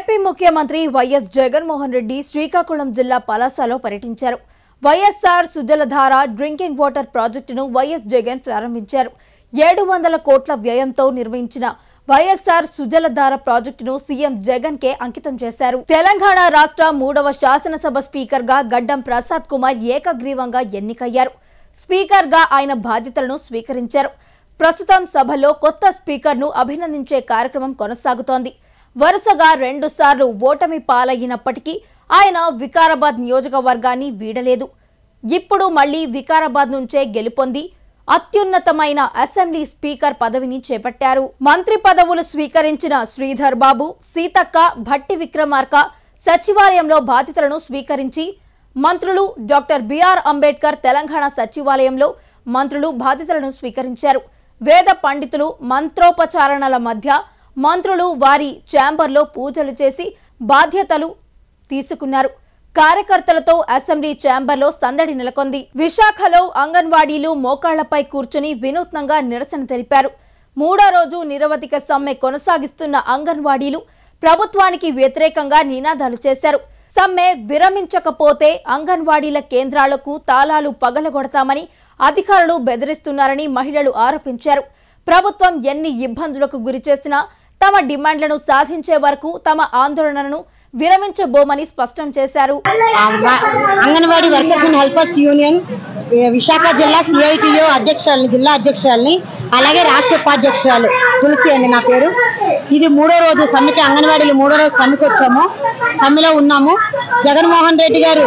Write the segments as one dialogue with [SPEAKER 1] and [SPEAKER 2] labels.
[SPEAKER 1] AP ముఖ్యమంత్రి YS Jaganmohan Reddy Srikakulam జిల్లా పలాసలో పర్యటించారు. వైఎస్ఆర్ సుజలధార డ్రింకింగ్ వాటర్ ప్రాజెక్టును వైఎస్ జగన్ ప్రారంభించారు. 700 కోట్ల వ్యయంతో నిర్మించిన వైఎస్ఆర్ సుజలధార ప్రాజెక్టును సీఎం జగన్ కే అంకితం చేశారు. తెలంగాణ రాష్ట్ర 3వ శాసనసభ స్పీకర్ గా గడ్డం ప్రసాద్ కుమార్ ఏకగ్రీవంగా ఎన్నికయ్యారు. స్పీకర్ గా ఆయన బాధ్యతలను స్వీకరించారు. ప్రస్తుతం సభలో కొత్త స్పీకర్ ను అభినందించే కార్యక్రమం కొనసాగుతోంది. వరుసగా 2 సార్లు ఓటమి పాలైనప్పటికీ ఆయన వికారాబాద్ నియోజకవర్గాన్ని వీడలేదు. ఇప్పుడు మళ్లీ వికారాబాద్ నుంచే గెలుపొంది అత్యున్నతమైన అసెంబ్లీ స్పీకర్ పదవిని చేపట్టారు. మంత్రి పదవులు స్వీకరించిన శ్రీధర్ బాబు, సీతక్క, భట్టి విక్రమార్క సచివాలయంలో బాధ్యతలను స్వీకరించి మంత్రులు డాక్టర్ బిఆర్ అంబేద్కర్ తెలంగాణ సచివాలయంలో మంత్రులు బాధ్యతలను స్వీకరించారు. వేద పండితులు మంత్రోపచారణల మధ్య మంత్రులు వారి ఛాంబర్లో పూజలు చేసి బాధ్యతలు తీసుకున్నారు. కార్యకర్తలతో అసెంబ్లీ ఛాంబర్లో సందడి నెలకొంది. విశాఖలో అంగన్వాడీలు మోకాళ్లపై కూర్చుని వినూత్నంగా నిరసన తెలిపారు. 3వ రోజు నిరవధిక సమ్మె కొనసాగిస్తున్న అంగన్వాడీలు ప్రభుత్వానికి వ్యతిరేకంగా నినాదాలు చేశారు. సమ్మె విరమించకపోతే అంగన్వాడీల కేంద్రాలకు తాళాలు పగలగొడతామని అధికారులు బెదిరిస్తున్నారని మహిళలు ఆరోపించారు. ప్రభుత్వం ఎన్ని ఇబ్బందులకు గురిచేసినా తమ డిమాండ్లను సాధించే వరకు తమ ఆందోళనను విరమించబోమని స్పష్టం చేశారు.
[SPEAKER 2] Anganwadi workers and helpers union Visakha జిల్లా సిఐటియు అధ్యక్షురాలని, జిల్లా అధ్యక్షురాలని, అలాగే రాష్ట్ర ఉపాధ్యక్షురాలు తులసి అండి నా పేరు. ఇది 3వ రోజు సమ్మెకి, అంగన్వాడీలు 3వ రోజు సమ్మెకి వచ్చాము. సమ్మెలో ఉన్నాము. జగన్మోహన్ రెడ్డి గారు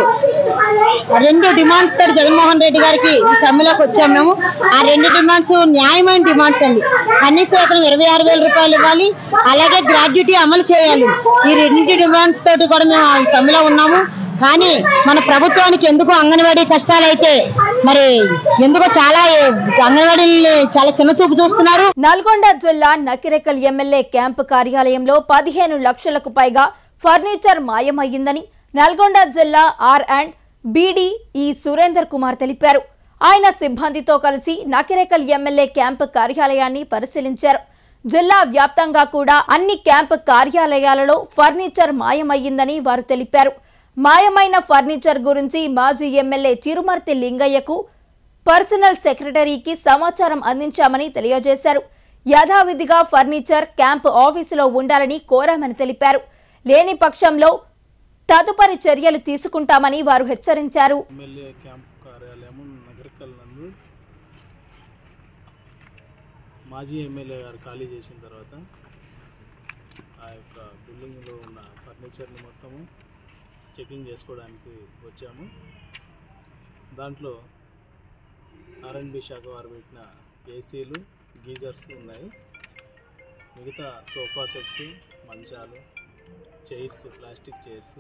[SPEAKER 2] 2 డిమాండ్స్ తోటి జగన్మోహన్ రెడ్డి గారికి ఈ సమ్మెలోకి వచ్చాము మేము. ఆ 2 డిమాండ్స్ న్యాయమైన డిమాండ్స్ అండి. కనీస వేతనం 26,000 రూపాయలు ఇవ్వాలి, అలాగే గ్రాడ్యుటీ అమలు చేయాలి. ఈ 2 డిమాండ్స్ తోటి కూడా మేము ఈ సమ్మెలో ఉన్నాము. కానీ మన ప్రభుత్వానికి ఎందుకు అంగన్వాడీ కష్టాలైతే మరి ఎందుకో చాలా అంగన్వాడీని చాలా చిన్న చూపు చూస్తున్నారు.
[SPEAKER 1] నల్గొండ జిల్లా నకిరేకల్ ఎమ్మెల్యే క్యాంపు కార్యాలయంలో 15 లక్షలకు పైగా ఫర్నిచర్ మాయమయ్యిందని నల్గొండ జిల్లా R&BD సురేందర్ కుమార్ తెలిపారు. ఆయన సిబ్బందితో కలిసి నకిరేకల్ ఎమ్మెల్యే క్యాంపు కార్యాలయాన్ని పరిశీలించారు. జిల్లా వ్యాప్తంగా కూడా అన్ని క్యాంపు కార్యాలయాలలో ఫర్నిచర్ మాయమయ్యిందని వారు తెలిపారు. మాయమైన ఫర్నిచర్ గురించి మాజీ ఎమ్మెల్యే చిరుమర్తి లింగయ్యకు పర్సనల్ సెక్రటరీకి సమాచారం అందించామని తెలియజేశారు. యథావిధిగా ఫర్నిచర్ క్యాంపు ఆఫీసులో ఉండాలని కోరామని తెలిపారు. లేని పక్షంలో తదుపరి చర్యలు తీసుకుంటామని వారు హెచ్చరించారు.
[SPEAKER 3] మాజీ ఎమ్మెల్యే గారు ఖాళీ చేసిన తర్వాత ఆ యొక్క బిల్డింగ్లో ఉన్న ఫర్నిచర్ని మొత్తము చెకింగ్ చేసుకోవడానికి వచ్చాము. దాంట్లో R&B శాఖ వారు పెట్టిన ఏసీలు, గీజర్స్ ఉన్నాయి. మిగతా సోఫా సెట్స్, మంచాలు, చైర్స్, ప్లాస్టిక్ చైర్స్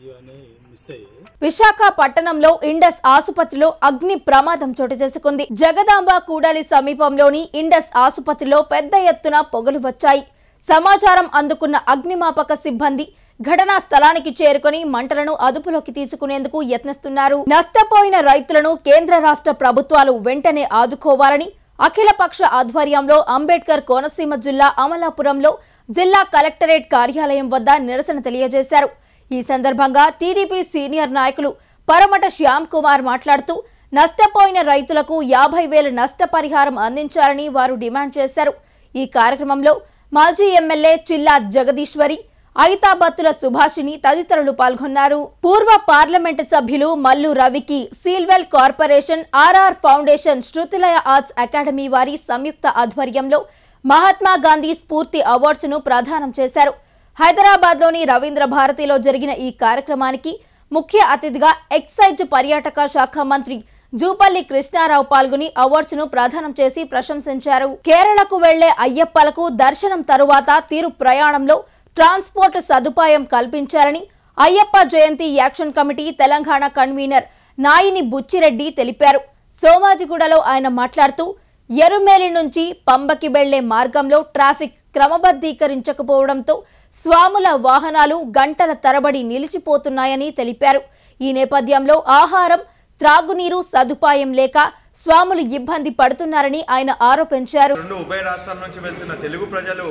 [SPEAKER 3] ఇవన్నీ మిస్ అయ్యాయి.
[SPEAKER 1] విశాఖ పట్టణంలో ఇండస్ ఆసుపత్రిలో అగ్ని ప్రమాదం చోటు చేసుకుంది. జగదాంబ కూడలి సమీపంలోని ఇండస్ ఆసుపత్రిలో పెద్ద ఎత్తున పొగలు వచ్చాయి. సమాచారం అందుకున్న అగ్నిమాపక సిబ్బంది ఘటనా స్థలానికి చేరుకుని మంటలను అదుపులోకి తీసుకునేందుకు యత్నిస్తున్నారు. నష్టపోయిన రైతులను కేంద్ర రాష్ట్ర ప్రభుత్వాలు వెంటనే ఆదుకోవాలని అఖిలపక్ష ఆధ్వర్యంలో అంబేద్కర్ కోనసీమ జిల్లా అమలాపురంలో జిల్లా కలెక్టరేట్ కార్యాలయం వద్ద నిరసన తెలియజేశారు. ఈ సందర్భంగా టీడీపీ సీనియర్ నాయకులు పరమట శ్యామ్ కుమార్ మాట్లాడుతూ నష్టపోయిన రైతులకు 50,000 నష్టపరిహారం అందించాలని వారు డిమాండ్ చేశారు. ఈ కార్యక్రమంలో మాజీ ఎమ్మెల్యే చిల్లా జగదీశ్వరి, ఐతాబత్తుల సుభాషిణి తదితరులు పాల్గొన్నారు. పూర్వ పార్లమెంటు సభ్యులు మల్లు రవికి Sealwell corporation, RR foundation, Shruthilaya arts academy వారి సంయుక్త ఆధ్వర్యంలో మహాత్మా గాంధీ స్ఫూర్తి అవార్డ్స్ను ప్రదానం చేశారు. హైదరాబాద్లోని రవీంద్ర భారతిలో జరిగిన ఈ కార్యక్రమానికి ముఖ్య అతిథిగా ఎక్సైజ్ పర్యాటక శాఖ మంత్రి జూపల్లి కృష్ణారావు పాల్గొని అవార్డ్స్ను ప్రదానం చేసి ప్రశంసించారు. కేరళకు వెళ్లే అయ్యప్పలకు దర్శనం తరువాత తీరు ప్రయాణంలో ట్రాన్స్పోర్ట్ సదుపాయం కల్పించాలని Ayyappa Jayanti action committee Telangana convener Naini Buchireddy తెలిపారు. సోమాజిగూడలో ఆయన మాట్లాడుతూ ఎరుమేలి నుంచి పంబకి వెళ్లే మార్గంలో ట్రాఫిక్ క్రమబద్ధీకరించకపోవడంతో స్వాముల వాహనాలు గంటల తరబడి నిలిచిపోతున్నాయని తెలిపారు. ఈ నేపథ్యంలో ఆహారం, త్రాగునీరు సదుపాయం లేక స్వాములు ఇబ్బంది పడుతున్నారని ఆయన ఆరోపించారు.
[SPEAKER 4] ఉభయ రాష్ట్రాల నుంచి వెళ్తున్న తెలుగు ప్రజలు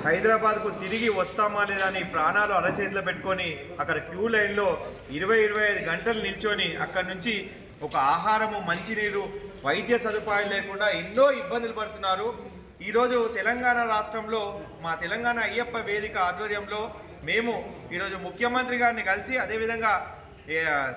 [SPEAKER 4] హైదరాబాద్కు తిరిగి వస్తామా లేదా అని ప్రాణాలు అరచేతిలో పెట్టుకొని అక్కడ క్యూ లైన్లో 20-25 గంటలు నిల్చొని అక్కడి నుంచి ఒక ఆహారము, మంచినీరు, వైద్య సదుపాయాలు లేకుండా ఎన్నో ఇబ్బందులు పడుతున్నారు. ఈరోజు తెలంగాణ రాష్ట్రంలో మా తెలంగాణ అయ్యప్ప వేదిక ఆధ్వర్యంలో మేము ఈరోజు ముఖ్యమంత్రి గారిని కలిసి అదేవిధంగా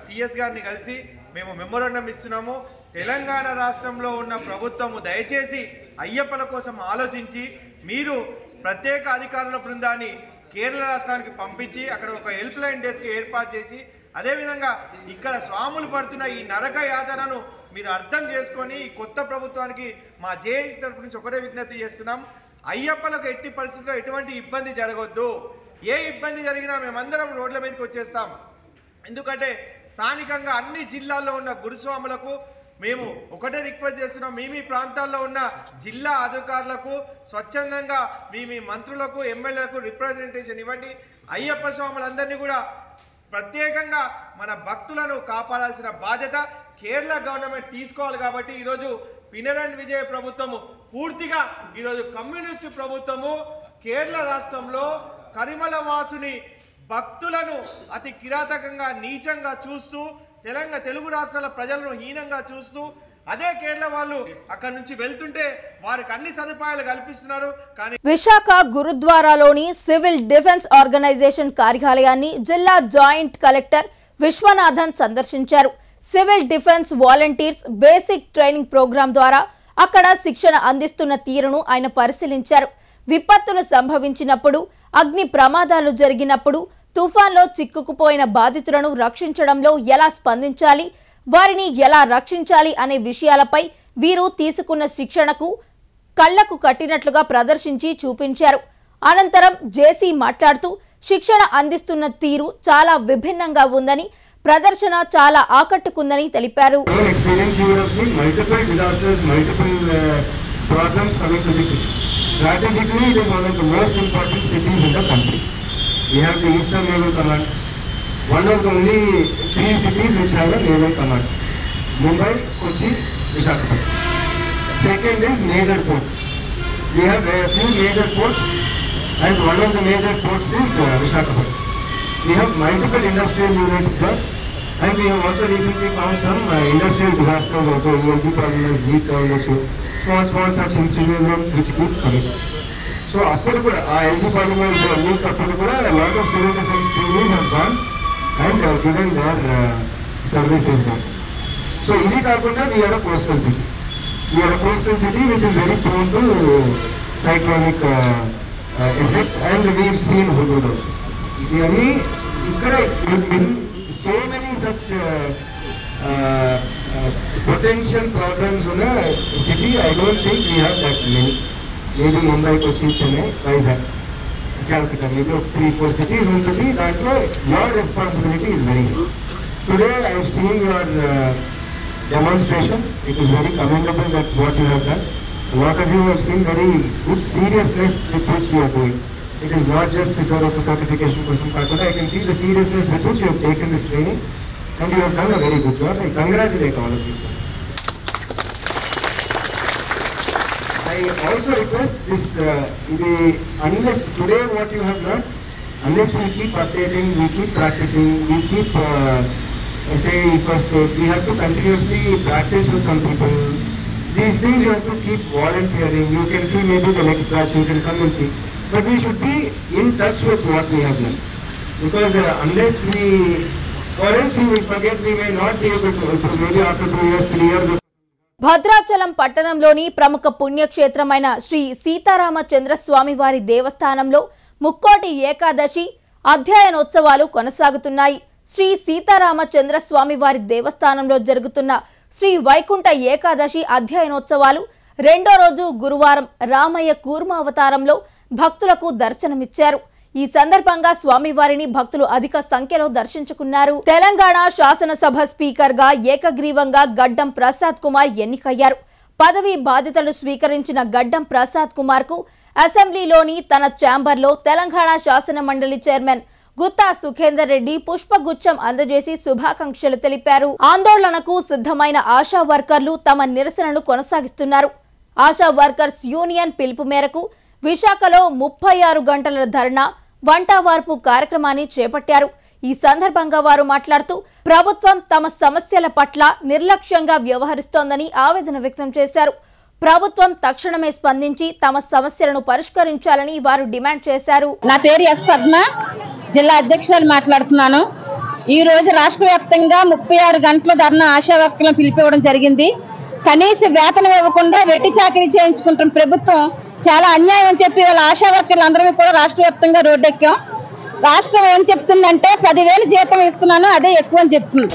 [SPEAKER 4] సిఎస్ గారిని కలిసి మేము మెమోరాండం ఇస్తున్నాము. తెలంగాణ రాష్ట్రంలో ఉన్న ప్రభుత్వము దయచేసి అయ్యప్పల కోసం ఆలోచించి మీరు ప్రత్యేక అధికారుల బృందాన్ని కేరళ రాష్ట్రానికి పంపించి అక్కడ ఒక హెల్ప్ లైన్ డెస్క్ ఏర్పాటు చేసి అదేవిధంగా ఇక్కడ స్వాములు పడుతున్న ఈ నరక యాతనను మీరు అర్థం చేసుకొని ఈ కొత్త ప్రభుత్వానికి మా జేఏసీ తరపు నుంచి ఒకటే విజ్ఞప్తి చేస్తున్నాం. అయ్యప్పలకు ఎట్టి పరిస్థితుల్లో ఎటువంటి ఇబ్బంది జరగొద్దు. ఏ ఇబ్బంది జరిగినా మేమందరం రోడ్ల మీదకి వచ్చేస్తాం. ఎందుకంటే స్థానికంగా అన్ని జిల్లాల్లో ఉన్న గురుస్వాములకు మేము ఒకటే రిక్వెస్ట్ చేస్తున్నాం. మీ ప్రాంతాల్లో ఉన్న జిల్లా అధికారులకు స్వచ్ఛందంగా మీ మంత్రులకు, ఎమ్మెల్యేలకు రిప్రజెంటేషన్ ఇవ్వండి. అయ్యప్ప స్వాములందరినీ కూడా ప్రత్యేకంగా మన భక్తులను కాపాడాల్సిన బాధ్యత కేరళ గవర్నమెంట్ తీసుకోవాలి. కాబట్టి ఈరోజు పినరయి విజయన్ ప్రభుత్వము పూర్తిగా ఈరోజు కమ్యూనిస్టు ప్రభుత్వము కేరళ రాష్ట్రంలో కరిమల వాసుని భక్తులను అతి కిరాతకంగా నీచంగా చూస్తూ తెలుగు రాష్ట్రాల ప్రజలను హీనంగా చూస్తూ అదే కేరళ వాళ్ళు అక్కడ నుంచి వెళ్తుంటే వారికి అన్ని సదుపాయాలు కల్పిస్తున్నారు. కానీ
[SPEAKER 1] విశాఖ గురుద్వారాలోని సివిల్ డిఫెన్స్ ఆర్గనైజేషన్ కార్యాలయాన్ని జిల్లా జాయింట్ కలెక్టర్ విశ్వనాథన్ సందర్శించారు. Civil defence volunteers basic training programme ద్వారా అక్కడ శిక్షణ అందిస్తున్న తీరును ఆయన పరిశీలించారు. విపత్తులు సంభవించినప్పుడు, అగ్ని ప్రమాదాలు జరిగినప్పుడు, తుఫాన్లో చిక్కుకుపోయిన బాధితులను రక్షించడంలో ఎలా స్పందించాలి, వారిని ఎలా రక్షించాలి అనే విషయాలపై వీరు తీసుకున్న శిక్షణకు కళ్లకు కట్టినట్లుగా ప్రదర్శించి చూపించారు. అనంతరం జేసీ మాట్లాడుతూ శిక్షణ అందిస్తున్న తీరు చాలా విభిన్నంగా ఉందని, ప్రదర్శన చాలా ఆకట్టుకుందని తెలిపారు.
[SPEAKER 5] We have the Eastern Naval Command, one of the only 3 cities which have a naval command: Mumbai, Kochi, Visakhapatnam. Second is major port. We have a few major ports, and one of the major ports is Visakhapatnam. We have multiple industrial units there, and we have also recently found some industrial disasters also. ELG problems, leak also, small such incidents which keep coming. So అప్పుడు కూడా ఆ LG parliament leak అప్పుడు కూడా lot of civil defence trainees have gone and given their services there. So ఇది కాకుండా we're coastal city which is very prone to cyclonic effect and we've seen Hudhud also. ఇవన్నీ ఇక్కడ so many such potential problems ఉన్న city. I don't think we have that many. Maybe Mumbai, Kochi, Chennai, Vizag, Calcutta, maybe 3-4 cities ఉంటుంది. దాంట్లో your responsibility is very good. Today I have seen your demonstration. It is very commendable that what you have done. A lot of you have seen very good seriousness with which you are doing. It is not just a sort of a certification question part, but I can see the seriousness with which you have taken this training, and you have done a very good job. I congratulate all of you. I also request this, unless today what you have learned, unless we keep updating, we keep practicing, we keep say first we have to continuously practice with some people. These things you have to keep volunteering. You can see maybe the next batch you can come and see, but we should be in touch with what we have learned, because unless we, or else we will forget, we may not be able to, maybe after 2 years, 3 years.
[SPEAKER 1] Bhadrachalam పట్టణంలోని ప్రముఖ పుణ్యక్షేత్రమైన శ్రీ సీతారామచంద్ర స్వామివారి దేవస్థానంలో ముక్కోటి ఏకాదశి అధ్యయనోత్సవాలు కొనసాగుతున్నాయి. శ్రీ సీతారామచంద్ర స్వామివారి దేవస్థానంలో జరుగుతున్న శ్రీ వైకుంఠ ఏకాదశి అధ్యయనోత్సవాలు రెండో రోజు గురువారం రామయ్య కూర్మావతారంలో భక్తులకు దర్శనమిచ్చారు. ఈ సందర్భంగా స్వామివారిని భక్తులు అధిక సంఖ్యలో దర్శించుకున్నారు. తెలంగాణ శాసనసభ స్పీకర్ గా ఏకగ్రీవంగా గడ్డం ప్రసాద్ కుమార్ ఎన్నికయ్యారు. పదవి బాధ్యతలు స్వీకరించిన గడ్డం ప్రసాద్ కుమార్ కు అసెంబ్లీలోని తన ఛాంబర్లో తెలంగాణ శాసన మండలి చైర్మన్ గుత్తా సుఖేందర్ రెడ్డి పుష్పగుచ్చం అందజేసి శుభాకాంక్షలు తెలిపారు. ఆందోళనకు సిద్ధమైన ఆశా వర్కర్లు తమ నిరసనను కొనసాగిస్తున్నారు. ఆశా వర్కర్స్ యూనియన్ పిలుపు మేరకు విశాఖలో 36 గంటల ధర్నా వంటవార్పు కార్యక్రమాన్ని చేపట్టారు. ఈ సందర్భంగా వారు మాట్లాడుతూ ప్రభుత్వం తమ సమస్యల పట్ల నిర్లక్ష్యంగా వ్యవహరిస్తోందని ఆవేదన వ్యక్తం చేశారు. ప్రభుత్వం తక్షణమే స్పందించి తమ సమస్యలను పరిష్కరించాలని వారు డిమాండ్ చేశారు.
[SPEAKER 2] నా పేరు ఎస్ పద్మ, జిల్లా అధ్యక్షురాలు మాట్లాడుతున్నాను. ఈ రోజు రాష్ట్ర వ్యాప్తంగా 36 గంటల ధర్నా ఆశా వర్కర్లను పిలిపివ్వడం జరిగింది. కనీస వేతనం ఇవ్వకుండా వెట్టి చాకరీ చేయించుకుంటున్న ప్రభుత్వం చాలా అన్యాయం అని చెప్పి వాళ్ళ ఆశా వర్కర్లు అందరూ కూడా రాష్ట్ర వ్యాప్తంగా రోడ్డెక్కాం. రాష్ట్రం ఏం చెప్తుందంటే 10,000 జీతం ఇస్తున్నాను, అదే ఎక్కువ అని చెప్తుంది.